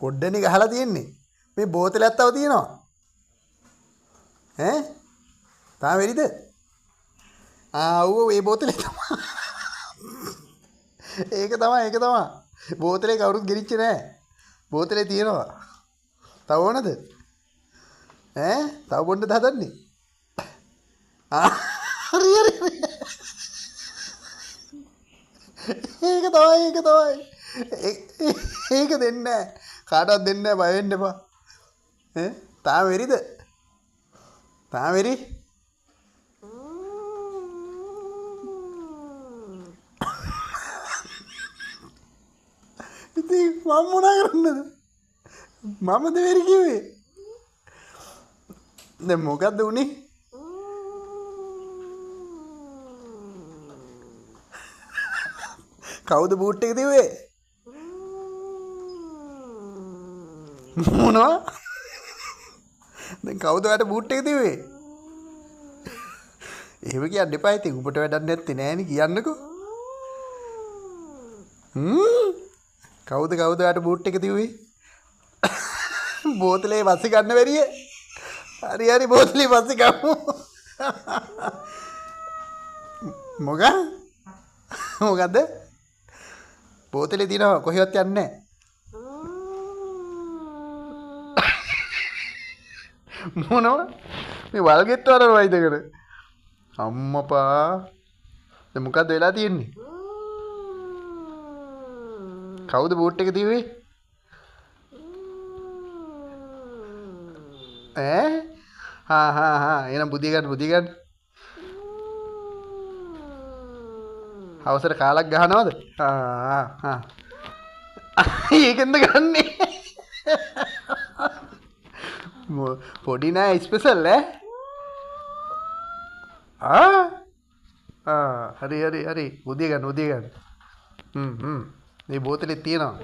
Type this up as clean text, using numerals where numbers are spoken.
පොඩ්ඩනේ ගහලා තියෙන්නේ. මේ බෝතලයක් තව තියෙනවා. ඈ? තාම වෙරිද? ඔව් ඒ බෝතලේ තමයි. ඒක තමයි. බෝතලේ කවුරුත් ගෙනිච්චේ නැහැ. බෝතලේ තියෙනවා. තව ඕනද? ඈ? තව බොන්නද හදන්නේ? හරි. ඒක තමයි. ඒක දෙන්නේ නැහැ. කාටවත් දෙන්නේ නැහැ. බය වෙන්න එපා. ඈ? තාම වෙරිද? තාම වෙරි? ඉතින් මම මොනා කරන්නද? මමද වෙරි කිව්වේ. දැන් මොකද්ද උනේ? කවුද බූට් එක තිබ්බේ? මොනවා? දැන් කවුද ඔයාලට බූට් එක තිබ්බේ? එහෙම කියන්න එපා ඉතින් උඹට වැඩක් නැත්තේ නෑනේ කියන්නකෝ. කවුද ඔයාලට බූට් එක තිබ්බේ? බෝතලේ වස්ස ගන්න බැරිය. හරි බෝතලේ වස්ස ගමු. මොකද්ද? බෝතලේ තියෙනවා කොහෙවත් යන්නේ නැහැ. මොනවා? මේ වල්ගෙට්ට වරවයිද කර? අම්මපා. දැන් මොකද්ද වෙලා තියෙන්නේ? කවුද බූට් එක තියුවේ? එහෙනම් බුදිය ගන්න. හවසට කාලක් ගහනවද? ඒකෙන්ද ගන්නේ? පොඩි නෑ ස්පෙෂල් හරි බුදිය ගන්න. මේ බෝතලේ තියෙනවා.